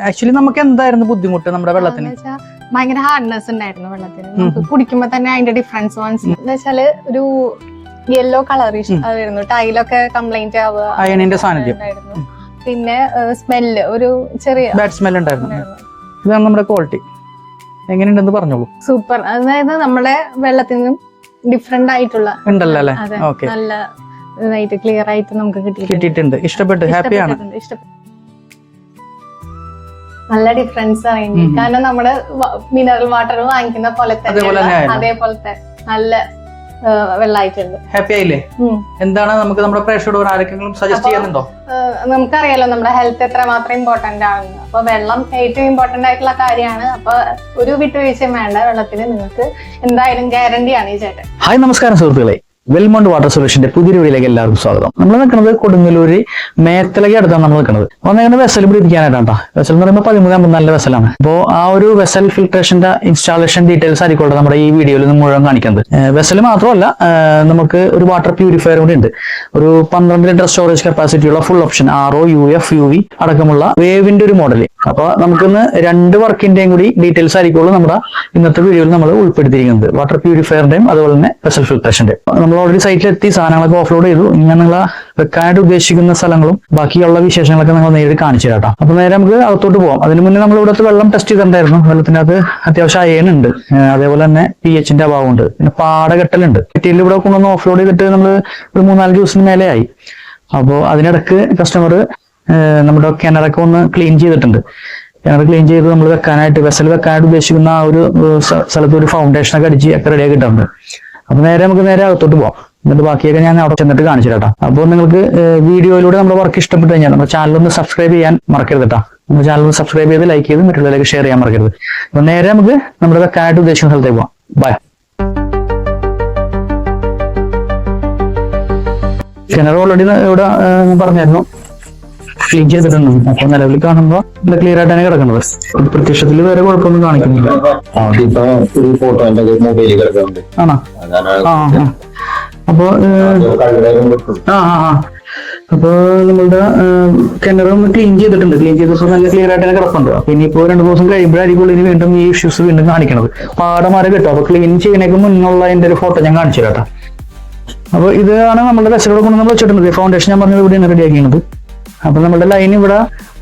Actually നമുക്ക് എന്തായിരുന്നു ബുദ്ധിമുട്ട് നമ്മുടെ വെള്ളത്തിന്? ഭയങ്കര ഹാർഡ്നെസ് ഉണ്ടായിരുന്നു വെള്ളത്തിന്. നമുക്ക് കുടിക്കുമ്പോ തന്നെ അതിന്റെ ഡിഫറൻസ് മനസ്സിലാവും. എന്ന് വെച്ചാല് ഒരു യെല്ലോ കളറിഷ് ആയിരുന്നു. ടൈലൊക്കെ കംപ്ലൈന്റ് ആവുക, അയണിന്റെ സാന്നിധ്യം, പിന്നെ സ്മെല്ല്, ഒരു ചെറിയ ബാഡ് സ്മെൽ ഉണ്ടായിരുന്നു. ഇതാണ് നമ്മുടെ ക്വാളിറ്റി. എങ്ങനെയുണ്ടെന്ന് പറഞ്ഞോളൂ. സൂപ്പർ. അതായത് നമ്മുടെ വെള്ളത്തിൽ നിന്നും ഡിഫറെന്റ് ആയിട്ടുള്ള ഉണ്ടല്ലോ അല്ലേ? നല്ല ഇതായിട്ട് ക്ലിയർ ആയിട്ട് നമുക്ക് കിട്ടിയിട്ടുണ്ട്. ഇഷ്ടപ്പെട്ടു, ഹാപ്പിയാണ്. നല്ല ഡിഫറൻസ് അറിയുന്നു. കാരണം നമ്മുടെ മിനറൽ വാട്ടർ വാങ്ങിക്കുന്ന പോലെ തന്നെ അതേപോലത്തെ നല്ല വെള്ളമായിട്ടുണ്ട്. ഹാപ്പി ആയില്ലേ? എന്താണ് നമുക്ക് നമ്മുടെ പ്രേക്ഷകരോട് ആരെങ്കിലും സജസ്റ്റ് ചെയ്യുന്നുണ്ടോ? നമുക്കറിയാലോ നമ്മുടെ ഹെൽത്ത് എത്രമാത്രം ഇമ്പോർട്ടന്റ് ആണെന്ന്. അപ്പൊ വെള്ളം ഏറ്റവും ഇമ്പോർട്ടന്റ് ആയിട്ടുള്ള കാര്യമാണ്. അപ്പൊ ഒരു വിട്ടുവീഴ്ചയും വേണ്ട വെള്ളത്തിന്. നിങ്ങൾക്ക് എന്തായാലും ഗ്യാരണ്ടിയാണ് ഈ ചേട്ടൻ. ഹായ്, നമസ്കാരം സുഹൃത്തുക്കളെ. വെൽമോണ്ട് വാട്ടർ സൊല്യൂഷന്റെ പുതിയൊരു വീഡിയോയിലേക്ക് എല്ലാവർക്കും സ്വാഗതം. നമ്മൾ നിൽക്കുന്നത് കൊടുങ്ങല്ലൂര് മേത്തലയ്ക്ക് അടുത്താണ് നമ്മൾ നിൽക്കുന്നത്. വന്നേക്കുന്നത് വെസൽ പിടിപ്പിക്കാനായിട്ടാണ്. വെസൽ എന്ന് പറയുമ്പോൾ 13 വെസലാണ്. അപ്പോൾ ആ ഒരു വെസൽ ഫിൽട്രേഷന്റെ ഇൻസ്റ്റാളേഷൻ ഡീറ്റെയിൽസ് ആയിക്കോട്ടെ നമ്മുടെ ഈ വീഡിയോയിൽ നിന്ന് മുഴുവൻ കാണിക്കുന്നത്. വെസൽ മാത്രമല്ല, നമുക്ക് ഒരു വാട്ടർ പ്യൂരിഫയർ കൂടി ഉണ്ട്. ഒരു 12 ലിറ്റർ സ്റ്റോറേജ് കപ്പാസിറ്റി ഉള്ള full option RO, UF, UV അടക്കമുള്ള വേവിന്റെ ഒരു മോഡൽ. അപ്പൊ നമുക്കിന്ന് 2 വർക്കിന്റെയും കൂടി ഡീറ്റെയിൽസ് ആയിരിക്കുള്ളൂ നമ്മുടെ ഇന്നത്തെ വീഡിയോയിൽ നമ്മൾ ഉൾപ്പെടുത്തിയിരിക്കുന്നത്. വാട്ടർ പ്യൂരിഫയറിന്റെയും അതുപോലെ തന്നെ വെസൽ ഫിൽട്രേഷന്റെ. നമ്മൾ ഓൾറെഡി സൈറ്റിലെത്തി സാധനങ്ങളൊക്കെ ഓഫ്ലോഡ് ചെയ്തു. ഇങ്ങനെ നിങ്ങൾ വെക്കാനായിട്ട് ഉദ്ദേശിക്കുന്ന സ്ഥലങ്ങളും ബാക്കിയുള്ള വിശേഷങ്ങളൊക്കെ നിങ്ങൾ നേരിട്ട് കാണിച്ചു തരാം. അപ്പൊ നേരെ നമുക്ക് അകത്തോട്ട് പോകാം. അതിന് മുന്നേ നമ്മൾ ഇവിടുത്തെ വെള്ളം ടെസ്റ്റ് ചെയ്തിട്ടുണ്ടായിരുന്നു. വെള്ളത്തിനകത്ത് അത്യാവശ്യം അയൺ ഉണ്ട്, അതേപോലെ തന്നെ pH ന്റെ അഭാവമുണ്ട്, പിന്നെ പാടകെട്ടലുണ്ട്. മെറ്റീരിയൽ ഇവിടെ കൊണ്ടുവന്ന് ഓഫ്ലോഡ് ചെയ്തിട്ട് നമ്മൾ ഒരു 3-4 ദിവസത്തിന് മേലെ ആയി. അപ്പോൾ അതിനിടക്ക് കസ്റ്റമർ നമ്മുടെ കിണറൊക്കെ ഒന്ന് ക്ലീൻ ചെയ്തിട്ടുണ്ട്. കിണർ ക്ലീൻ ചെയ്ത് നമ്മൾ വെക്കാനായിട്ട് വെസൽ വെക്കാനായിട്ട് ഉദ്ദേശിക്കുന്ന ആ ഒരു സ്ഥലത്ത് ഒരു ഫൗണ്ടേഷനൊക്കെ അടിച്ച് ഒക്കെ റെഡി ആക്കിയിട്ടുണ്ട്. അപ്പൊ നമുക്ക് നേരെ അകത്തോട്ട് പോവാം. എന്നിട്ട് ബാക്കിയൊക്കെ ഞാൻ അവിടെ ചെന്നിട്ട് കാണിച്ചു തരാം. അപ്പോൾ നിങ്ങൾക്ക് വീഡിയോയിലൂടെ നമ്മുടെ വർക്ക് ഇഷ്ടപ്പെട്ടു കഴിഞ്ഞാൽ നമ്മുടെ ചാനൽ ഒന്ന് സബ്സ്ക്രൈബ് ചെയ്യാൻ മറക്കരുത് കേട്ടോ. നമ്മുടെ ചാനൽ ഒന്ന് സബ്സ്ക്രൈബ് ചെയ്ത് ലൈക്ക് ചെയ്ത് മറ്റുള്ളവരിലേക്ക് ഷെയർ ചെയ്യാൻ മറക്കരുത്. അപ്പൊ നേരെ നമുക്ക് നമ്മുടെ വെക്കാനായിട്ട് ഉദ്ദേശിക്കുന്ന സ്ഥലത്തേക്ക് പോവാം. ബൈ. കിണർ ഓൾറെഡി ഇവിടെ പറഞ്ഞായിരുന്നു ക്ലീൻ ചെയ്തിട്ടുണ്ട്. അപ്പൊ നിലവിൽ കാണുമ്പോ ക്ലിയർ ആയിട്ടാണ് കിടക്കുന്നത്. പ്രത്യക്ഷത്തിൽ വേറെ കുഴപ്പമൊന്നും കാണിക്കുന്നില്ല. ആണോ? അപ്പൊ അപ്പൊ നമ്മളുടെ കിണറൊന്ന് ക്ലീൻ ചെയ്തിട്ടുണ്ട്. ക്ലീൻ ചെയ്തപ്പോൾ നല്ല ക്ലിയർ ആയിട്ട് തന്നെ കിടപ്പുണ്ട്. അപ്പൊ ഇനിയിപ്പോ 2 ദിവസം കഴിയുമ്പോഴായിരിക്കും ഇനി വീണ്ടും ഈ ഇഷ്യൂസ് വീണ്ടും കാണിക്കണത്. പാടമാരെ കിട്ടും. അപ്പൊ ക്ലീൻ ചെയ്യുന്നതിന് മുന്നുള്ള അതിന്റെ ഒരു ഫോട്ടോ ഞാൻ കാണിച്ചു തരാം. അപ്പൊ ഇതാണ് നമ്മുടെ വെസലോട് കൊണ്ട് നമ്മൾ വെച്ചിട്ടുണ്ട്. ഫൗണ്ടേഷൻ ഞാൻ പറഞ്ഞത് ഇവിടെയാണ് റെഡി ആക്കിയത്. അപ്പൊ നമ്മുടെ ലൈൻ ഇവിടെ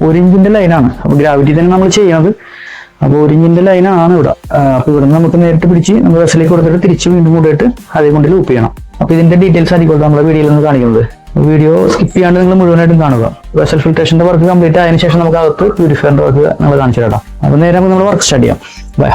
1 ഇഞ്ചിന്റെ ലൈനാണ്. അപ്പൊ ഗ്രാവിറ്റി തന്നെ നമ്മൾ ചെയ്യുന്നത്. അപ്പൊ 1 ഇഞ്ചിന്റെ ലൈനാണ് ഇവിടെ. അപ്പൊ ഇവിടെ നമുക്ക് നേരിട്ട് പിടിച്ച് നമ്മൾ വെസലേക്ക് കൊടുത്തിട്ട് തിരിച്ച് വീണ്ടും കൂടിയിട്ട് അതേ കൊണ്ട് ലൂപ്പ് ചെയ്യണം. അപ്പൊ ഇതിന്റെ ഡീറ്റെയിൽസ് ആയിരിക്കും നമ്മുടെ വീഡിയോയിൽ നിന്ന് കാണിക്കുന്നത്. വീഡിയോ സ്കിപ്പ് ചെയ്യാണ്ട് നിങ്ങൾ മുഴുവനായിട്ടും കാണുക. വെസൽ ഫിൽട്രേഷന്റെ വർക്ക് കംപ്ലീറ്റ് ആയതിനു ശേഷം നമുക്ക് അകത്ത് പ്യൂരിഫയറിന്റെ വർക്ക് നമ്മൾ കാണിച്ചു തരാം. അപ്പൊ നേരെ നമുക്ക് നമ്മൾ വർക്ക് സ്റ്റാർട്ട് ചെയ്യാം. ബൈ.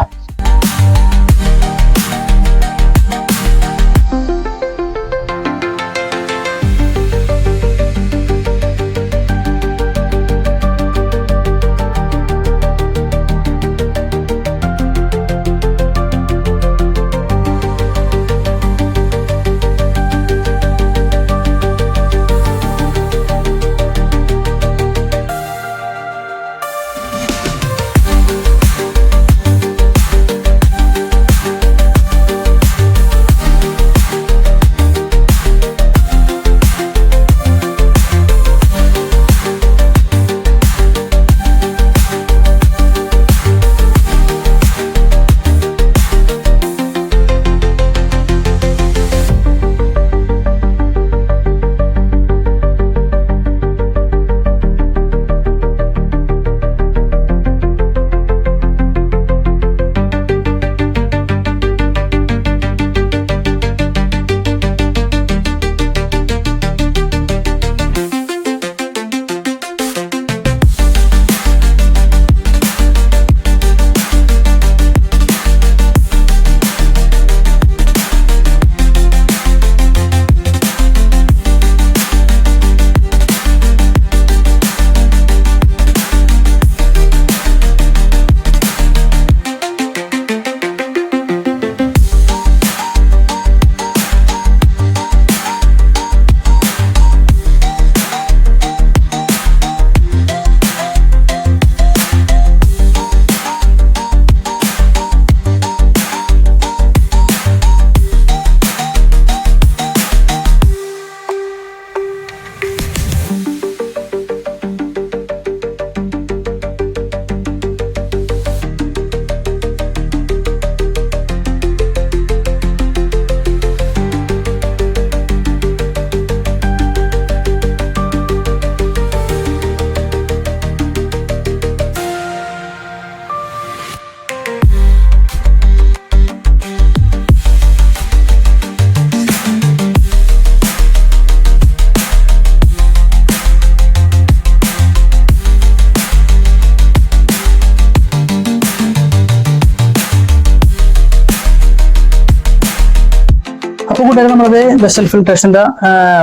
കൂട്ടുകാർ നമ്മളത് വെസൽ ഫിൽട്രേഷന്റെ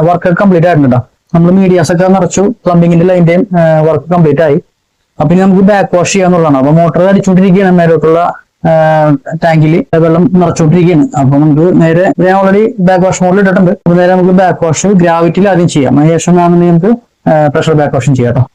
വർക്ക് കംപ്ലീറ്റ് ആയിട്ടുണ്ടോ. നമ്മൾ മീഡിയാസ് ഒക്കെ നിറച്ചു, പ്ലംബിങ്ങിന്റെ ലൈന്റെയും വർക്ക് കംപ്ലീറ്റ് ആയി. അപ്പൊ ഇനി നമുക്ക് ബാക്ക് വാഷ് ചെയ്യാന്നുള്ളതാണ്. അപ്പൊ മോട്ടർ അടിച്ചുകൊണ്ടിരിക്കുകയാണ്, മേലോട്ടുള്ള ടാങ്കിൽ വെള്ളം നിറച്ചുകൊണ്ടിരിക്കുകയാണ്. അപ്പൊ നമുക്ക് നേരെ ഞാൻ ഓൾറെഡി ബാക്ക് വാഷ് മോഡിൽ ഇട്ടിട്ടുണ്ട്. അപ്പൊ നേരെ നമുക്ക് ബാക്ക് വാഷ് ഗ്രാവിറ്റിയിൽ ആദ്യം ചെയ്യാം, അതിനുശേഷം നമുക്ക് പ്രഷർ ബാക്ക് വാഷും ചെയ്യാം കേട്ടോ.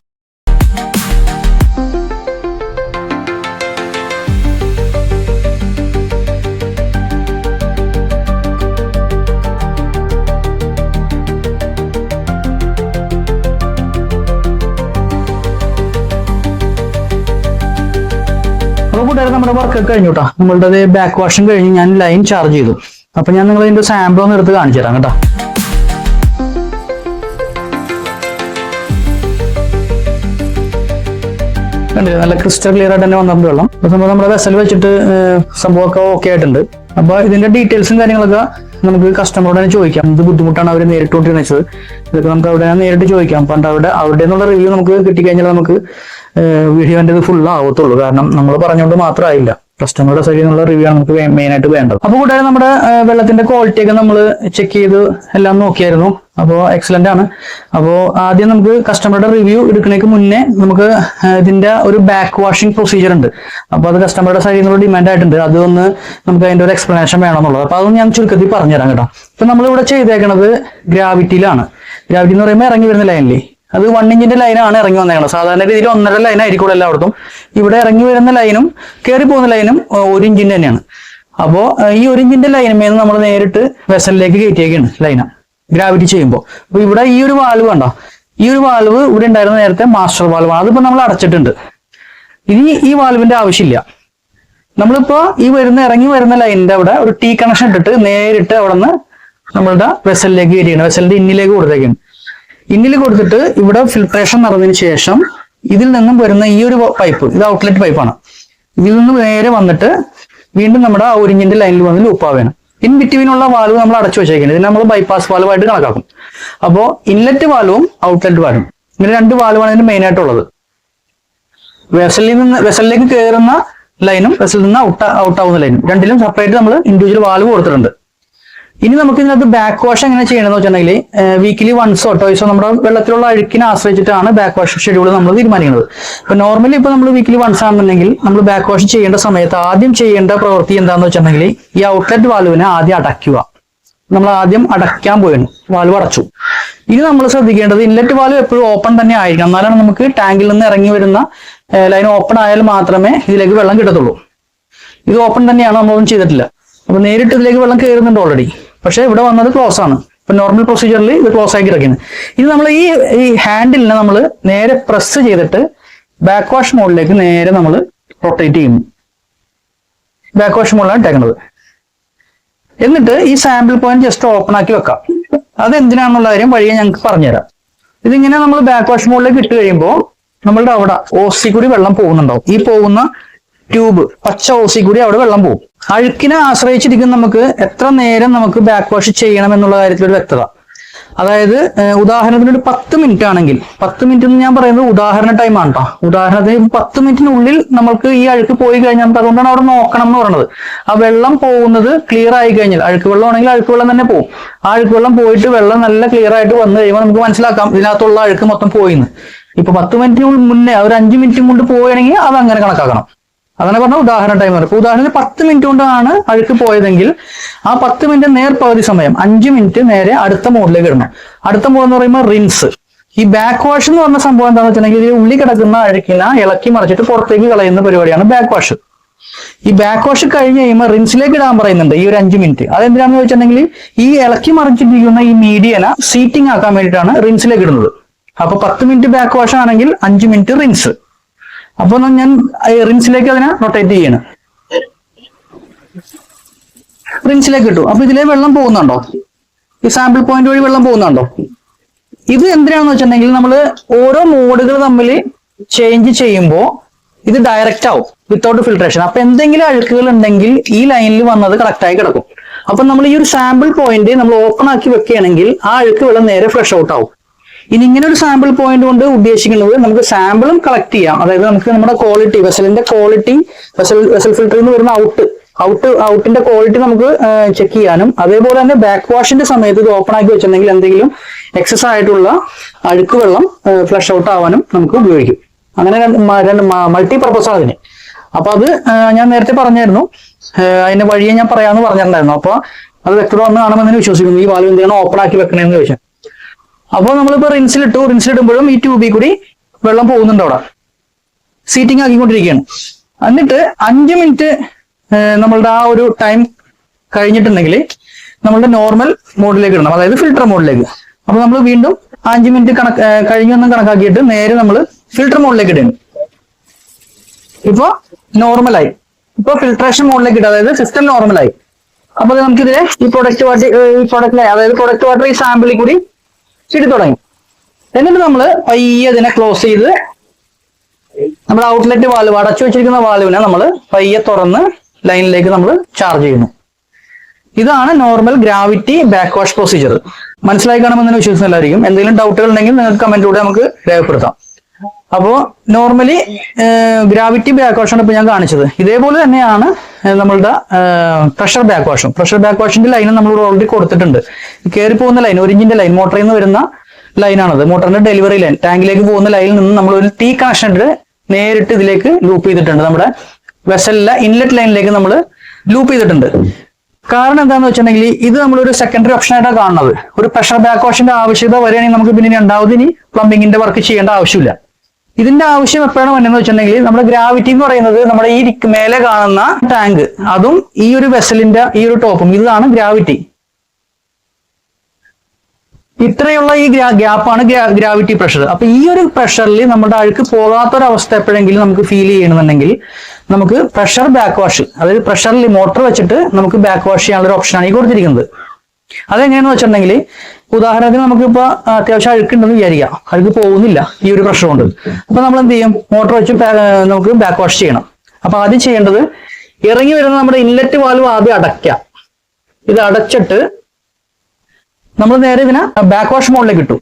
നമ്മുടെ വർക്ക് ഒക്കെ കഴിഞ്ഞു കേട്ടോ. നമ്മളുടെ ബാക്ക് വാഷും കഴിഞ്ഞ് ഞാൻ ലൈൻ ചാർജ് ചെയ്തു. അപ്പൊ ഞാൻ നിങ്ങൾ ഇതിന്റെ സാമ്പിൾ ഒന്ന് എടുത്ത് കാണിച്ചു തരാം കേട്ടോ. കണ്ടില്ലേ, നല്ല ക്രിസ്റ്റൽ ക്ലിയർ ആയിട്ട് തന്നെ വന്നിട്ടുണ്ട് വെള്ളം. അപ്പൊ സംഭവം നമ്മുടെ വെസൽ വെച്ചിട്ട് സംഭവമൊക്കെ ഓക്കെ ആയിട്ടുണ്ട്. അപ്പൊ ഇതിന്റെ ഡീറ്റെയിൽസും കാര്യങ്ങളൊക്കെ നമുക്ക് കസ്റ്റമറോട് തന്നെ ചോദിക്കാം. എന്ത് ബുദ്ധിമുട്ടാണ് അവർ നേരിട്ടുകൊണ്ടിരുന്നത്, ഇതൊക്കെ നമുക്ക് അവിടെ നേരിട്ട് ചോദിക്കാം. പണ്ട് അവിടെ നിന്നുള്ള റിവ്യൂ നമുക്ക് കിട്ടിക്കഴിഞ്ഞാൽ നമുക്ക് വീഡിയോന്റെ ഫുൾ ആവത്തുള്ളൂ. കാരണം നമ്മൾ പറഞ്ഞുകൊണ്ട് മാത്രമായില്ല, കസ്റ്റമറുടെ സൈഡിൽ നിന്നുള്ള റിവ്യൂ ആണ് നമുക്ക് മെയിൻ ആയിട്ട് വേണ്ടത്. അപ്പോൾ കൂടാതെ നമ്മുടെ വെള്ളത്തിന്റെ ക്വാളിറ്റി ഒക്കെ നമ്മൾ ചെക്ക് ചെയ്ത് എല്ലാം നോക്കിയായിരുന്നു. അപ്പോൾ എക്സലന്റ് ആണ്. അപ്പോൾ ആദ്യം നമുക്ക് കസ്റ്റമറുടെ റിവ്യൂ എടുക്കുന്നതിന് മുന്നേ നമുക്ക് ഇതിന്റെ ഒരു ബാക്ക് വാഷിംഗ് പ്രൊസീജിയർ ഉണ്ട്. അപ്പോൾ അത് കസ്റ്റമറുടെ സൈഡിൽ നിന്നുള്ള ഡിമാൻഡ് ആയിട്ടുണ്ട്. അതൊന്ന് നമുക്ക് അതിന്റെ ഒരു എക്സ്പ്ലനേഷൻ വേണമെന്നുള്ളത്. അപ്പോൾ അതൊന്ന് ഞാൻ ചുരുക്കത്തിൽ പറഞ്ഞുതരാം കേട്ടോ. ഇപ്പൊ നമ്മളിവിടെ ചെയ്തേക്കുന്നത് ഗ്രാവിറ്റിയിലാണ്. ഗ്രാവിറ്റി എന്ന് പറയുമ്പോൾ ഇറങ്ങി വരുന്ന ലൈനില്ലേ, അത് 1 ഇഞ്ചിന്റെ ലൈനാണ് ഇറങ്ങി വന്നേക്കുന്നത്. സാധാരണ രീതിയിൽ 1.5 ലൈൻ ആയിരിക്കും എല്ലായിടത്തും. ഇവിടെ ഇറങ്ങി വരുന്ന ലൈനും കയറി പോകുന്ന ലൈനും 1 ഇഞ്ചിന്റെ തന്നെയാണ്. അപ്പോൾ ഈ 1 ഇഞ്ചിന്റെ ലൈനുമേന്ന് നമ്മൾ നേരിട്ട് വെസലിലേക്ക് കയറ്റിയേക്കാണ് ലൈന ഗ്രാവിറ്റി ചെയ്യുമ്പോൾ. അപ്പൊ ഇവിടെ ഈ ഒരു വാൽവ് കണ്ടോ, ഈ ഒരു വാൽവ് ഇവിടെ ഉണ്ടായിരുന്ന നേരത്തെ മാസ്റ്റർ വാൽവാണ്. അതിപ്പോ നമ്മൾ അടച്ചിട്ടുണ്ട്. ഇനി ഈ വാൽവിന്റെ ആവശ്യമില്ല. നമ്മളിപ്പോ ഈ ഇറങ്ങി വരുന്ന ലൈനിന്റെ അവിടെ ഒരു T കണക്ഷൻ ഇട്ടിട്ട് നേരിട്ട് അവിടെ നിന്ന് നമ്മളുടെ വെസലിലേക്ക് കയറ്റിയാണ്. വെസലിന്റെ ഇന്നിലേക്ക് കൊടുത്തേക്കാണ്. ഇന്നിൽ കൊടുത്തിട്ട് ഇവിടെ ഫിൽട്രേഷൻ നടന്നതിന് ശേഷം ഇതിൽ നിന്നും വരുന്ന ഈ ഒരു പൈപ്പ്, ഇത് ഔട്ട്ലെറ്റ് പൈപ്പാണ്. ഇതിൽ നിന്ന് നേരെ വന്നിട്ട് വീണ്ടും നമ്മുടെ 1 ഇഞ്ചിന്റെ ലൈനിൽ വന്ന് ലൂപ്പാവേണം. ഇൻ ബിറ്റ്വീനുള്ള വാൽവ് നമ്മൾ അടച്ചു വെച്ചേക്കുന്നത്. ഇതിന് നമ്മൾ ബൈപ്പാസ് വാൽവായിട്ട് കണക്കാക്കും. അപ്പോൾ ഇൻലെറ്റ് വാൽവും ഔട്ട്ലെറ്റ് വാൽവും, ഇങ്ങനെ 2 വാൽവാണ് ഇതിന് മെയിൻ ആയിട്ടുള്ളത്. വെസലിലേക്ക് കയറുന്ന ലൈനും വെസലിൽ നിന്ന് ഔട്ടാവുന്ന ലൈനും രണ്ടിലും സെപ്പറേറ്റ് നമ്മൾ ഇൻഡിവിജ്വൽ വാൽവ് കൊടുത്തിട്ടുണ്ട്. ഇനി നമുക്ക് ഇതിനകത്ത് ബാക്ക് വാഷ് എങ്ങനെ ചെയ്യണമെന്ന് വെച്ചിട്ടുണ്ടെങ്കിൽ വീക്കിലി വൺസോ ടോയ്സോ നമ്മുടെ വെള്ളത്തിലുള്ള അഴുക്കിനെ ആശ്രയിച്ചിട്ടാണ് ബാക്ക് വാഷ് ഷെഡ്യൂൾ നമ്മൾ തീരുമാനിക്കുന്നത്. ഇപ്പൊ നോർമലി ഇപ്പൊ നമ്മൾ വീക്കിലി വൺസ് ആണെന്നുണ്ടെങ്കിൽ നമ്മൾ ബാക്ക് വാഷ് ചെയ്യേണ്ട സമയത്ത് ആദ്യം ചെയ്യേണ്ട പ്രവൃത്തി എന്താണെന്ന് വെച്ചിട്ടുണ്ടെങ്കിൽ ഈ ഔട്ട്ലെറ്റ് വാൽവിനെ ആദ്യം അടയ്ക്കുക. നമ്മൾ ആദ്യം അടയ്ക്കാൻ പോയിരുന്നു, വാൽവ് അടച്ചു. ഇനി നമ്മൾ ശ്രദ്ധിക്കേണ്ടത് ഇൻലെറ്റ് വാൽവ് എപ്പോഴും ഓപ്പൺ തന്നെ ആയിരിക്കണം. എന്നാലാണ് നമുക്ക് ടാങ്കിൽ നിന്ന് ഇറങ്ങി വരുന്ന ലൈൻ ഓപ്പൺ ആയാൽ മാത്രമേ ഇതിലേക്ക് വെള്ളം കിട്ടത്തുള്ളൂ. ഇത് ഓപ്പൺ തന്നെയാണ്, നമ്മളൊന്നും ചെയ്തിട്ടില്ല. അപ്പൊ നേരിട്ട് ഇതിലേക്ക് വെള്ളം കയറുന്നുണ്ട് ഓൾറെഡി. പക്ഷെ ഇവിടെ വന്നത് ക്ലോസ് ആണ്. ഇപ്പൊ നോർമൽ പ്രൊസീജിയറിൽ ഇത് ക്ലോസ് ആക്കി ഇറക്കുന്നത്. ഇനി നമ്മൾ ഈ ഹാൻഡിലിനെ നമ്മൾ നേരെ പ്രസ് ചെയ്തിട്ട് ബാക്ക് വാഷ് മോഡിലേക്ക് നേരെ നമ്മൾ റൊട്ടേറ്റ് ചെയ്യുന്നു. ബാക്ക് വാഷ് മോഡിലാണ് ഇട്ടേക്കുന്നത്. എന്നിട്ട് ഈ സാമ്പിൾ പോയിന്റ് ജസ്റ്റ് ഓപ്പൺ ആക്കി വെക്കാം. അതെന്തിനാണെന്നുള്ള കാര്യം വഴിയെ ഞങ്ങൾക്ക് പറഞ്ഞുതരാം. ഇതിങ്ങനെ നമ്മൾ ബാക്ക് വാഷ് മോഡിലേക്ക് ഇട്ട് കഴിയുമ്പോൾ നമ്മളുടെ അവിടെ ഓസി കൂടി വെള്ളം പോകുന്നുണ്ടാവും. ഈ പോകുന്ന ട്യൂബ് പച്ച ഓസി കൂടി അവിടെ വെള്ളം പോകും. അഴുക്കിനെ ആശ്രയിച്ചിരിക്കും നമുക്ക് എത്ര നേരം നമുക്ക് ബാക്ക് വാഷ് ചെയ്യണം എന്നുള്ള കാര്യത്തിൽ ഒരു വ്യക്തത. അതായത് ഉദാഹരണത്തിന് ഒരു 10 മിനിറ്റ് ആണെങ്കിൽ, 10 മിനിറ്റ് എന്ന് ഞാൻ പറയുന്നത് ഉദാഹരണ ടൈമാണ് കേട്ടോ. ഉദാഹരണത്തിന് 10 മിനിറ്റിനുള്ളിൽ നമുക്ക് ഈ അഴുക്ക് പോയി കഴിഞ്ഞാൽ നമുക്ക് അതുകൊണ്ടാണ് അവിടെ നോക്കണം എന്ന് പറയുന്നത്. ആ വെള്ളം പോകുന്നത് ക്ലിയർ ആയി കഴിഞ്ഞാൽ, അഴുക്ക് വെള്ളം ആണെങ്കിൽ അഴുക്ക് വെള്ളം തന്നെ പോകും. ആ അഴുക്ക് വെള്ളം പോയിട്ട് വെള്ളം നല്ല ക്ലിയർ ആയിട്ട് വന്നു കഴിയുമ്പോൾ നമുക്ക് മനസ്സിലാക്കാം ഇതിനകത്തുള്ള അഴുക്ക് മൊത്തം പോയിന്ന്. ഇപ്പൊ 10 മിനിറ്റിന് മുന്നേ ഒരു 5 മിനിറ്റ് കൊണ്ട് പോവുകയാണെങ്കിൽ അത് അങ്ങനെ കണക്കാക്കണം. അങ്ങനെ പറഞ്ഞ ഉദാഹരണ ടൈം. ഇപ്പൊ ഉദാഹരണത്തിന് 10 മിനിറ്റ് കൊണ്ടാണ് അഴുക്ക് പോയതെങ്കിൽ ആ 10 മിനിറ്റ് നേർപകുതി സമയം 5 മിനിറ്റ് നേരെ അടുത്ത മോഡിലേക്ക് ഇടണം. അടുത്ത മോഡ് എന്ന് പറയുമ്പോൾ റിൻസ്. ഈ ബാക്ക് വാഷ് എന്ന് പറഞ്ഞ സംഭവം എന്താണെന്ന് വെച്ചിട്ടുണ്ടെങ്കിൽ ഇതിൽ ഉള്ളിൽ കിടക്കുന്ന അഴുക്കിനെ ഇളക്കി മറിച്ചിട്ട് പുറത്തേക്ക് കളയുന്ന പരിപാടിയാണ് ബാക്ക് വാഷ്. ഈ ബാക്ക് വാഷ് കഴിഞ്ഞ് കഴിയുമ്പോൾ റിൻസിലേക്ക് ഇടാൻ പറയുന്നുണ്ട് ഈ ഒരു 5 മിനിറ്റ്. അതെന്തിനാണെന്ന് വെച്ചിട്ടുണ്ടെങ്കിൽ ഈ ഇളക്കി മറിച്ചിട്ടിരിക്കുന്ന ഈ മീഡിയന സീറ്റിംഗ് ആക്കാൻ വേണ്ടിയിട്ടാണ് റിൻസിലേക്ക് ഇടുന്നത്. അപ്പൊ 10 മിനിറ്റ് ബാക്ക് വാഷ് ആണെങ്കിൽ 5 മിനിറ്റ് റിൻസ്. അപ്പൊ ഞാൻ റിൻസിലേക്ക് അതിനെ റൊട്ടേറ്റ് ചെയ്യണം. റിൻസിലേക്ക് ഇട്ടു. അപ്പൊ ഇതിലെ വെള്ളം പോകുന്നുണ്ടോ? ഈ സാമ്പിൾ പോയിന്റ് വഴി വെള്ളം പോകുന്നുണ്ടോ? ഇത് എന്തിനാണെന്ന് വെച്ചിട്ടുണ്ടെങ്കിൽ നമ്മൾ ഓരോ മോഡുകൾ തമ്മിൽ ചേഞ്ച് ചെയ്യുമ്പോൾ ഇത് ഡയറക്റ്റ് ആവും വിത്തൗട്ട് ഫിൽട്രേഷൻ. അപ്പൊ എന്തെങ്കിലും അഴുക്കുകൾ ഉണ്ടെങ്കിൽ ഈ ലൈനിൽ വന്നത് കറക്റ്റ് ആയി കിടക്കും. അപ്പൊ നമ്മൾ ഈ ഒരു സാമ്പിൾ പോയിന്റ് നമ്മൾ ഓപ്പൺ ആക്കി വെക്കുകയാണെങ്കിൽ ആ അഴുക്ക് വെള്ളം നേരെ ഫ്ലഷ് ഔട്ട് ആവും. ഇനി ഇങ്ങനെ ഒരു സാമ്പിൾ പോയിന്റ് കൊണ്ട് ഉദ്ദേശിക്കുന്നത് നമുക്ക് സാമ്പിളും കളക്ട് ചെയ്യാം. അതായത് നമുക്ക് നമ്മുടെ ക്വാളിറ്റി, വെസലിന്റെ ക്വാളിറ്റി, വെസൽ ഫിൽറ്ററിൽ നിന്ന് വരുന്ന ഔട്ടിന്റെ ക്വാളിറ്റി നമുക്ക് ചെക്ക് ചെയ്യാനും അതേപോലെ തന്നെ ബാക്ക് വാഷിന്റെ സമയത്ത് ഇത് ഓപ്പൺ ആക്കി വെച്ചിട്ടുണ്ടെങ്കിൽ എന്തെങ്കിലും എക്സസ് ആയിട്ടുള്ള അഴുക്ക് വെള്ളം ഫ്ലഷ് ഔട്ട് ആവാനും നമുക്ക് ഉപയോഗിക്കും. അങ്ങനെ രണ്ട് മൾട്ടി പർപ്പസ് ആണ് അതിന്. അപ്പൊ അത് ഞാൻ നേരത്തെ പറഞ്ഞായിരുന്നു, അതിന്റെ വഴിയെ ഞാൻ പറയാമെന്ന് പറഞ്ഞിട്ടുണ്ടായിരുന്നു. അപ്പൊ അത് വ്യക്തത വന്ന് കാണുമെന്ന് വിശ്വസിക്കുന്നു. ഈ വാൽവ് എന്തിനാണ് ഓപ്പൺ ആക്കി വെക്കണേന്ന് ചോദിച്ചാൽ, അപ്പോൾ നമ്മളിപ്പോ റിൻസിലിടുമ്പോഴും ഈ ട്യൂബിൽ കൂടി വെള്ളം പോകുന്നുണ്ട്. അവിടെ സീറ്റിംഗ് ആക്കിക്കൊണ്ടിരിക്കുകയാണ്. എന്നിട്ട് 5 മിനിറ്റ് നമ്മളുടെ ആ ഒരു ടൈം കഴിഞ്ഞിട്ടുണ്ടെങ്കിൽ നമ്മളുടെ നോർമൽ മോഡിലേക്ക് ഇടണം, അതായത് ഫിൽട്ടർ മോഡിലേക്ക്. അപ്പൊ നമ്മൾ വീണ്ടും 5 മിനിറ്റ് കഴിഞ്ഞൊന്നും കണക്കാക്കിയിട്ട് നേരെ നമ്മൾ ഫിൽട്ടർ മോഡിലേക്ക് ഇടണം. ഇപ്പൊ നോർമലായി, ഇപ്പൊ ഫിൽട്രേഷൻ മോഡിലേക്ക് ഇടുക, അതായത് സിസ്റ്റം നോർമലായി. അപ്പൊ നമുക്കിതിലെ ഈ പ്രൊഡക്റ്റ് വാട്ടർ ഈ സാമ്പിളിൽ കൂടി ഇട്ട് തുടങ്ങി. എന്നിട്ട് നമ്മൾ പയ്യെ അതിനെ ക്ലോസ് ചെയ്ത് നമ്മുടെ ഔട്ട്ലെറ്റ് വാൽവ്, അടച്ചു വെച്ചിരിക്കുന്ന വാൽവിനെ നമ്മൾ പയ്യെ തുറന്ന് ലൈനിലേക്ക് നമ്മൾ ചാർജ് ചെയ്യുന്നു. ഇതാണ് normal gravity back wash procedure. മനസ്സിലായി കാണുമെന്ന് വിശ്വസിക്കുന്നല്ലായിരിക്കും. എന്തെങ്കിലും ഡൗട്ടുകൾ ഉണ്ടെങ്കിൽ നിങ്ങൾക്ക് കമന്റിലൂടെ നമുക്ക് രേഖപ്പെടുത്താം. അപ്പോൾ നോർമലി ഗ്രാവിറ്റി ബാക്ക് വാഷാണ് ഇപ്പൊ ഞാൻ കാണിച്ചത്. ഇതേപോലെ തന്നെയാണ് നമ്മളുടെ പ്രഷർ ബാക്ക് വാഷും. പ്രഷർ ബാക്ക് വാഷിന്റെ ലൈനും നമ്മൾ ഓൾറെഡി കൊടുത്തിട്ടുണ്ട്. കയറി പോകുന്ന ലൈൻ, 1 ഇഞ്ചിന്റെ ലൈൻ, മോട്ടറിൽ നിന്ന് വരുന്ന ലൈനാണത്. മോട്ടറിന്റെ ഡെലിവറി ലൈൻ, ടാങ്കിലേക്ക് പോകുന്ന ലൈനിൽ നിന്ന് നമ്മൾ ഒരു T കണക്ഷൻ ഇട്ട് നേരിട്ട് ഇതിലേക്ക് ലൂപ്പ് ചെയ്തിട്ടുണ്ട്. നമ്മുടെ വെസലിലെ ഇൻലെറ്റ് ലൈനിലേക്ക് നമ്മൾ ലൂപ്പ് ചെയ്തിട്ടുണ്ട്. കാരണം എന്താണെന്ന് വെച്ചിട്ടുണ്ടെങ്കിൽ ഇത് നമ്മളൊരു സെക്കൻഡറി ഓപ്ഷൻ ആയിട്ടാണ് കാണുന്നത്. ഒരു പ്രഷർ ബാക്ക് വാഷിന്റെ ആവശ്യകത വരികയാണെങ്കിൽ നമുക്ക് പിന്നെ രണ്ടാമത് ഇനി പ്ലംബിങ്ങിന്റെ വർക്ക് ചെയ്യേണ്ട ആവശ്യമില്ല. ഇതിന്റെ ആവശ്യം എപ്പോഴാണ് വന്നതെന്ന് വെച്ചിട്ടുണ്ടെങ്കിൽ നമ്മുടെ ഗ്രാവിറ്റി എന്ന് പറയുന്നത് നമ്മുടെ ഈ മേലെ കാണുന്ന ടാങ്ക്, അതും ഈ ഒരു വെസലിന്റെ ഈ ഒരു ടോപ്പും, ഇതാണ് ഗ്രാവിറ്റി. ഇത്രയുള്ള ഈ ഗ്യാപ്പാണ് ഗ്രാവിറ്റി പ്രഷർ. അപ്പൊ ഈ ഒരു പ്രഷറിൽ നമ്മുടെ അഴുക്ക് പോകാത്തൊരവസ്ഥ എപ്പോഴെങ്കിലും നമുക്ക് ഫീൽ ചെയ്യണമെന്നുണ്ടെങ്കിൽ നമുക്ക് പ്രഷർ ബാക്ക് വാഷ്, അതായത് പ്രഷറിൽ മോട്ടർ വെച്ചിട്ട് നമുക്ക് ബാക്ക് വാഷ് ചെയ്യാനുള്ള ഒരു ഓപ്ഷനാണ് ഈ കൊടുത്തിരിക്കുന്നത്. അതെങ്ങനെയാന്ന് വെച്ചിട്ടുണ്ടെങ്കിൽ, ഉദാഹരണത്തിന് നമുക്കിപ്പോ അത്യാവശ്യം അഴുക്കുണ്ടെന്ന് വിചാരിക്കാം, അഴുക്ക് പോകുന്നില്ല ഈ ഒരു പ്രഷർ കൊണ്ട്. അപ്പൊ നമ്മൾ എന്ത് ചെയ്യും, മോട്ടർ വെച്ച് നമുക്ക് ബാക്ക് വാഷ് ചെയ്യണം. അപ്പൊ ആദ്യം ചെയ്യേണ്ടത്, ഇറങ്ങി വരുന്ന നമ്മുടെ ഇൻലെറ്റ് വാൽവ് ആദ്യം അടയ്ക്കാം. ഇത് അടച്ചിട്ട് നമ്മൾ നേരെ ഇതിനെ ബാക്ക് വാഷ് മോഡിലേക്ക് ഇട്ടു.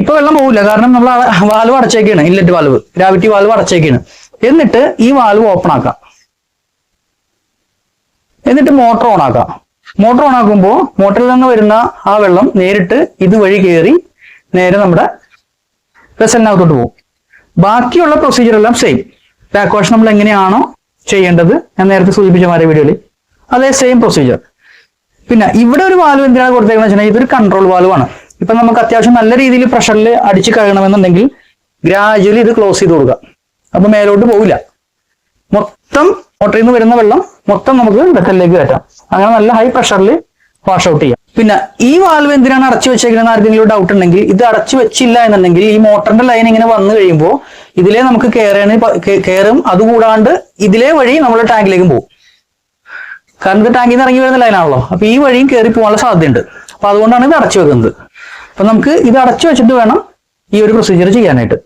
ഇപ്പൊ വെള്ളം പോകില്ല, കാരണം നമ്മൾ വാൽവ് അടച്ചേക്കാണ്, ഇൻലെറ്റ് വാൽവ്, ഗ്രാവിറ്റി വാൽവ് അടച്ചേക്കാണ്. എന്നിട്ട് ഈ വാൽവ് ഓപ്പൺ ആക്കാം. എന്നിട്ട് മോട്ടർ ഓൺ ആക്കാം. മോട്ടർ ഓൺ ആക്കുമ്പോൾ മോട്ടറിൽ നിന്ന് വരുന്ന ആ വെള്ളം നേരിട്ട് ഇതുവഴി കയറി നേരെ നമ്മുടെ വെസലിനകത്തോട്ട് പോകും. ബാക്കിയുള്ള പ്രൊസീജിയർ എല്ലാം സെയിം. ബാക്ക് വാഷ് നമ്മൾ എങ്ങനെയാണോ ചെയ്യേണ്ടത്, ഞാൻ നേരത്തെ സൂചിപ്പിച്ച മാറിയ വീഡിയോയിൽ, അതേ സെയിം പ്രൊസീജിയർ. പിന്നെ ഇവിടെ ഒരു വാൽവ് എന്തിനാണ് കൊടുത്തേക്കുന്നത് വെച്ചാൽ, ഇതൊരു കൺട്രോൾ വാൽവാണ്. ഇപ്പൊ നമുക്ക് അത്യാവശ്യം നല്ല രീതിയിൽ പ്രഷറിൽ അടിച്ച് കഴുകണമെന്നുണ്ടെങ്കിൽ ഗ്രാജുവലി ഇത് ക്ലോസ് ചെയ്ത് കൊടുക്കുക. അപ്പൊ മേലോട്ട് പോവില്ല, മൊത്തം മോട്ടറിൽ നിന്ന് വരുന്ന വെള്ളം മൊത്തം നമുക്ക് വെസലിലേക്ക് കയറ്റാം. അങ്ങനെ നല്ല ഹൈ പ്രഷറിൽ വാഷ് ഔട്ട് ചെയ്യാം. പിന്നെ ഈ വാൽവ് എന്തിനാണ് അടച്ചു വെച്ചേക്കുന്നത് ആർക്കെങ്കിലും ഡൗട്ട് ഉണ്ടെങ്കിൽ, ഇത് അടച്ചു വെച്ചില്ല എന്നുണ്ടെങ്കിൽ ഈ മോട്ടറിന്റെ ലൈൻ ഇങ്ങനെ വന്നു കഴിയുമ്പോൾ ഇതിലേ നമുക്ക് കയറും. അതുകൂടാണ്ട് ഇതിലേ വഴി നമ്മുടെ ടാങ്കിലേക്കും പോകും. കാരണം ഇത് ടാങ്കിൽ നിന്ന് ഇറങ്ങി വരുന്ന ലൈനാണല്ലോ. അപ്പൊ ഈ വഴിയും കയറി പോകാനുള്ള സാധ്യതയുണ്ട്. അപ്പൊ അതുകൊണ്ടാണ് ഇത് അടച്ചു വെക്കുന്നത്. അപ്പൊ നമുക്ക് ഇത് അടച്ചു വെച്ചിട്ട് വേണം ഈ ഒരു പ്രൊസീജിയർ ചെയ്യാനായിട്ട്.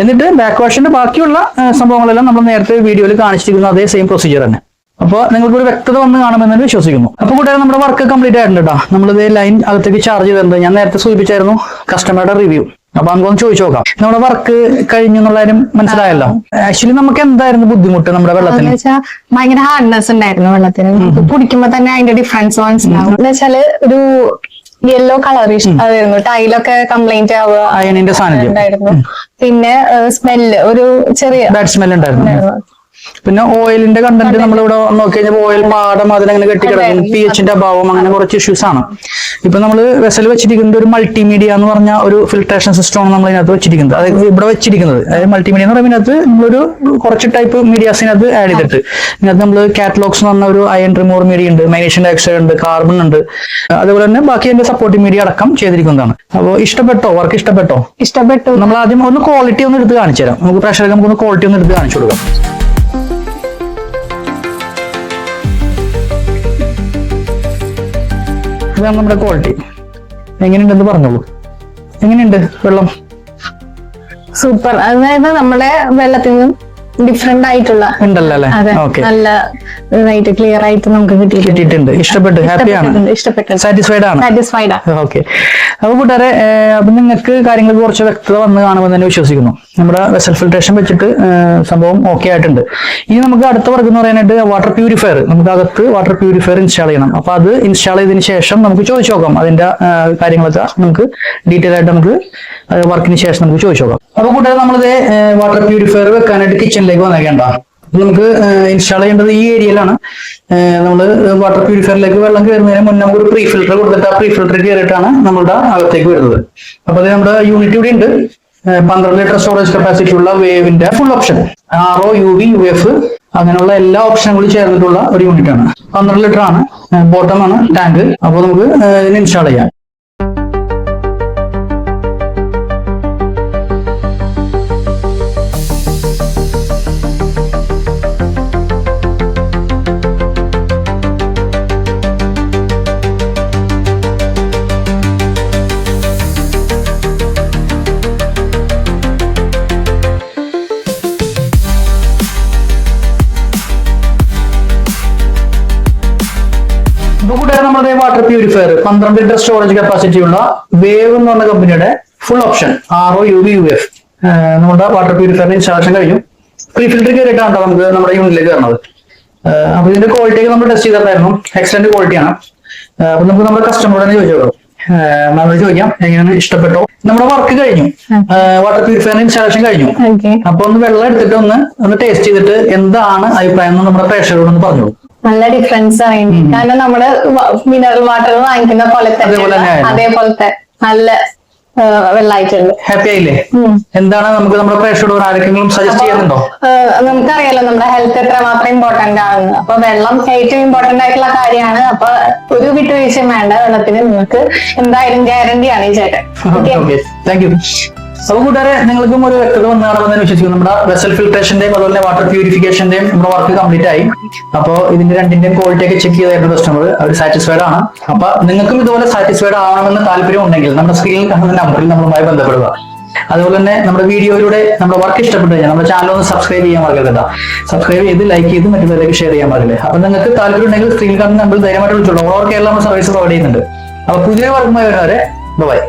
എന്നിട്ട് ബാക്ക് വാഷിന്റെ ബാക്കിയുള്ള സംഭവങ്ങളെല്ലാം നമ്മൾ നേരത്തെ വീഡിയോയിൽ കാണിച്ചിരിക്കുന്ന അതേ സെയിം പ്രൊസീജിയർ തന്നെ. അപ്പോൾ നിങ്ങൾക്ക് ഒരു വ്യക്തത വന്ന് കാണുമെന്ന് വിശ്വസിക്കുന്നു. അപ്പൊ കൂട്ടുകാരെ, നമ്മുടെ വർക്ക് കംപ്ലീറ്റ് ആയിട്ടുണ്ട് കേട്ടോ. നമ്മളിത് ലൈൻ അകത്തേക്ക് ചാർജ് ചെയ്തിട്ടുണ്ട്. ഞാൻ നേരത്തെ സൂചിപ്പിച്ചായിരുന്നു കസ്റ്റമറുടെ റിവ്യൂ. അപ്പൊ നമുക്കൊന്ന് ചോദിച്ചു നോക്കാം, നമ്മുടെ വർക്ക് കഴിഞ്ഞു എന്നുള്ള കാര്യം മനസ്സിലായല്ലോ. ആക്ച്വലി നമുക്ക് എന്തായിരുന്നു ബുദ്ധിമുട്ട് നമ്മുടെ വെള്ളത്തിന്? ഭയങ്കര ഹാർഡ്നെസ് ഉണ്ടായിരുന്നു വെള്ളത്തിന്. കുടിക്കുമ്പോ തന്നെ അതിന്റെ ഡിഫറൻസ് മനസ്സിലാവും. എന്ന് വെച്ചാല് ഒരു യെല്ലോ കളർ അതായിരുന്നു. ടൈലൊക്കെ കംപ്ലൈന്റ് ആവുക, അയണിന്റെ സാന്നിധ്യം ഉണ്ടായിരുന്നു. പിന്നെ സ്മെല്ല്, ഒരു ചെറിയ ബാഡ് സ്മെൽ ഉണ്ടായിരുന്നു. പിന്നെ ഓയിലിന്റെ കണ്ടന്റ് നമ്മളിവിടെ നോക്കി കഴിഞ്ഞാൽ ഓയിൽ പാടം അതിനങ്ങനെ കെട്ടിക്കിടക്കും, pH-ന്റെ അഭാവം, അങ്ങനെ കുറച്ച് ഇഷ്യൂസ് ആണ്. ഇപ്പൊ നമ്മൾ വെസൽ വെച്ചിരിക്കുന്നത് ഒരു മൾട്ടിമീഡിയ എന്ന് പറഞ്ഞ ഒരു ഫിൽട്രേഷൻ സിസ്റ്റമാണ് നമ്മൾ ഇതിനകത്ത് വെച്ചിരിക്കുന്നത്. അതായത് ഇവിടെ വെച്ചിരിക്കുന്നത്, അതായത് മൾട്ടിമീഡിയ എന്ന് പറയുമ്പോൾ ഇതിനകത്ത് നമ്മളൊരു കുറച്ച് ടൈപ്പ് മീഡിയാസിനകത്ത് ആഡ് ചെയ്തിട്ട്, ഇതിനകത്ത് നമ്മൾ കാറ്റലോഗ്സ് എന്ന് പറഞ്ഞ ഒരു അയൺ റിമൂവർ മീഡിയ ഉണ്ട്, മാഗ്നീഷ്യം ഡയോക്സൈഡ് ഉണ്ട്, കാർബൺ ഉണ്ട്, അതുപോലെ തന്നെ ബാക്കി അതിന്റെ സപ്പോർട്ടിംഗ് മീഡിയ അടക്കം ചെയ്തിരിക്കുന്നതാണ്. അപ്പോൾ ഇഷ്ടപ്പെട്ടോ? വർക്ക് ഇഷ്ടപ്പെട്ടോ? ഇഷ്ടപ്പെട്ടു. നമ്മൾ ആദ്യം ഒന്ന് ക്വാളിറ്റി ഒന്ന് എടുത്ത് കാണിച്ചു തരാം. നമുക്ക് പ്രേക്ഷകർക്ക് നമുക്കൊന്ന് ക്വാളിറ്റി ഒന്ന് എടുത്ത് കാണിച്ചു കൊടുക്കാം. ഇതാണ് നമ്മുടെ ക്വാളിറ്റി. എങ്ങനെയുണ്ടെന്ന് പറഞ്ഞോളൂ. എങ്ങനെയുണ്ട് വെള്ളം? സൂപ്പർ. അതായത് നമ്മുടെ വെള്ളത്തിൽ നിന്നും ഡിഫറെന്റ് ആയിട്ടുള്ള ഉണ്ടല്ലോ അല്ലേ? നല്ല ഇതായിട്ട് ക്ലിയർ ആയിട്ട് നമുക്ക് കിട്ടിയിട്ടുണ്ട്. ഇഷ്ടപ്പെട്ടു? ഹാപ്പിയാണ്? ഇഷ്ടപ്പെട്ടു. സാറ്റിസ്ഫൈഡ് ആണ്? സാറ്റിസ്ഫൈഡ്. ഓക്കെ. അപ്പൊ കൂട്ടുകാരെ, അപ്പൊ നിങ്ങൾക്ക് കാര്യങ്ങൾക്ക് കുറച്ച് വ്യക്തത വന്ന് കാണുമെന്ന് തന്നെ വിശ്വസിക്കുന്നു. നമ്മുടെ വെസൽ ഫിൽട്രേഷൻ വെച്ചിട്ട് സംഭവം ഓക്കെ ആയിട്ടുണ്ട്. ഇനി നമുക്ക് അടുത്ത വർക്ക് എന്ന് പറയാനായിട്ട് വാട്ടർ പ്യൂരിഫയർ, നമുക്ക് അകത്ത് വാട്ടർ പ്യൂരിഫയർ ഇൻസ്റ്റാൾ ചെയ്യണം. അപ്പൊ അത് ഇൻസ്റ്റാൾ ചെയ്തതിന് ശേഷം നമുക്ക് ചോദിച്ചു നോക്കാം, അതിന്റെ കാര്യങ്ങളൊക്കെ നമുക്ക് ഡീറ്റെയിൽ ആയിട്ട് നമുക്ക് വർക്കിന് ശേഷം നമുക്ക് ചോദിച്ചു നോക്കാം. അപ്പൊ കൂട്ടുകാരെ, നമ്മളിത് വാട്ടർ പ്യൂരിഫയർ വെക്കാനായിട്ട് കിച്ചണിലേക്ക് വന്നേക്കേണ്ട. നമുക്ക് ഇൻസ്റ്റാൾ ചെയ്യേണ്ടത് ഈ ഏരിയയിലാണ്. നമ്മൾ വാട്ടർ പ്യൂരിഫയറിലേക്ക് വെള്ളം കയറുന്നതിന് മുന്നേ നമുക്ക് ഒരു പ്രീ ഫിൽറ്റർ കൊടുത്തിട്ട് ആ പ്രീ ഫിൽറ്റർ കയറിയിട്ടാണ് നമ്മളുടെ അകത്തേക്ക് വരുന്നത്. അപ്പൊ അത് നമ്മുടെ യൂണിറ്റ് ഇവിടെ ഉണ്ട്. 12 ലിറ്റർ സ്റ്റോറേജ് കപ്പാസിറ്റി ഉള്ള വേവിന്റെ full option, RO, UV, UF അങ്ങനെയുള്ള എല്ലാ ഓപ്ഷനുകളും ചേർന്നിട്ടുള്ള ഒരു യൂണിറ്റ് ആണ്. 12 ലിറ്റർ ആണ്, ബോട്ടം ആണ് ടാങ്ക്. അപ്പോൾ നമുക്ക് ഇതിന് ഇൻസ്റ്റാൾ ചെയ്യാം. ഇപ്പൊ കൂട്ടുകാരെ, നമ്മുടെ water purifier 12 litre storage capacity ഉള്ള വേവ് എന്ന് പറഞ്ഞ കമ്പനിയുടെ full option RO, UV, UF നമ്മുടെ വാട്ടർ പ്യൂരിഫയറിന്റെ ഇൻസ്റ്റാളേഷൻ കഴിഞ്ഞു. പ്രീ ഫിൽറ്റർ കയറിയിട്ടാണ് നമുക്ക് നമ്മുടെ യൂണിറ്റിലേക്ക് കയറുന്നത്. അപ്പൊ ഇതിന്റെ ക്വാളിറ്റി ഒക്കെ നമ്മൾ ടെസ്റ്റ് ചെയ്തിട്ടുണ്ടായിരുന്നു. എക്സലന്റ് ക്വാളിറ്റിയാണ്. അപ്പൊ നമുക്ക് നമ്മുടെ കസ്റ്റമറോട് തന്നെ ചോദിച്ചോളൂ, നമ്മൾ ചോദിക്കാം എങ്ങനെയാണ്, ഇഷ്ടപ്പെട്ടോ? നമ്മുടെ വർക്ക് കഴിഞ്ഞു, വാട്ടർ പ്യൂരിഫയറിന്റെ ഇൻസ്റ്റാളേഷൻ കഴിഞ്ഞു. അപ്പൊ ഒന്ന് വെള്ളം എടുത്തിട്ട് ഒന്ന് ടേസ്റ്റ് ചെയ്തിട്ട് എന്താണ് അഭിപ്രായം എന്ന് നമ്മുടെ പ്രേക്ഷകരോട് ഒന്ന് പറഞ്ഞോളൂ. നല്ല ഡിഫറൻസ് അറിയുന്നു. കാരണം നമ്മള് മിനറൽ വാട്ടർ വാങ്ങിക്കുന്ന പോലെ തന്നെ അതേപോലത്തെ നല്ല വെള്ളമായിട്ടുണ്ട്. ഹാപ്പി ആയില്ലേ? എന്താണ് നമുക്ക് നമ്മുടെ പ്രേക്ഷകരോട് ആരെങ്കിലും സജസ്റ്റ് ചെയ്യുന്നുണ്ടോ? നമുക്കറിയാലോ നമ്മുടെ ഹെൽത്ത് എത്രമാത്രം ഇമ്പോർട്ടന്റ് ആണെന്ന്. അപ്പൊ വെള്ളം ഏറ്റവും ഇമ്പോർട്ടന്റ് ആയിട്ടുള്ള കാര്യമാണ്. അപ്പൊ ഒരു വിട്ടുവീഴ്ചയും വേണ്ട വെള്ളത്തിന്. നിങ്ങൾക്ക് എന്തായാലും ഗ്യാരണ്ടിയാണ് ഈ ചേട്ടൻ. Thank you. അപ്പൊ കൂട്ടുകാരെ, നിങ്ങൾക്കും ഒരു വ്യക്തത വന്നാണെന്ന് വിശ്വസിക്കുന്നു. നമ്മുടെ വെസൽ ഫിൽട്രേഷന്റെയും അതുപോലെ വാട്ടർ പ്യൂരിഫിക്കേഷന്റെയും നമ്മുടെ വർക്ക് കംപ്ലീറ്റ് ആയി. അപ്പൊ ഇതിന്റെ രണ്ടിന്റെയും ക്വാളിറ്റി ഒക്കെ ചെക്ക് ചെയ്തായിരുന്നു കസ്റ്റമർ, അവർ സാറ്റിസ്ഫൈഡ് ആണ്. അപ്പൊ നിങ്ങൾക്കും ഇതുപോലെ സാറ്റിസ്ഫൈഡ് ആവണമെന്ന് താല്പര്യം ഉണ്ടെങ്കിൽ നമ്മുടെ സ്ക്രീനിൽ കാണുന്ന നമ്പറിൽ നമ്മളുമായി ബന്ധപ്പെടുക. അതുപോലെ തന്നെ നമ്മുടെ വീഡിയോയിലൂടെ നമ്മുടെ വർക്ക് ഇഷ്ടപ്പെട്ടു കഴിഞ്ഞാൽ നമ്മുടെ ചാനൽ ഒന്ന് സബ്സ്ക്രൈബ് ചെയ്യാൻ മറക്കരുത്. സബ്സ്ക്രൈബ് ചെയ്ത് ലൈക്ക് ചെയ്ത് മറ്റുള്ളവരിലേക്ക് ഷെയർ ചെയ്യാൻ പാടില്ലേ. അപ്പൊ നിങ്ങൾക്ക് താല്പര്യം ഉണ്ടെങ്കിൽ സ്ക്രീനിൽ കാണുന്ന നമ്പറിൽ ധൈര്യമായിട്ട് വിളിച്ചോളൂ. ഓവർ കേരള നമ്മൾ സർവീസ് പ്രൊവൈഡ് ചെയ്യുന്നുണ്ട്. അപ്പൊ പുതിയ വർക്കുമായി വരുന്നവരെ ബൈ.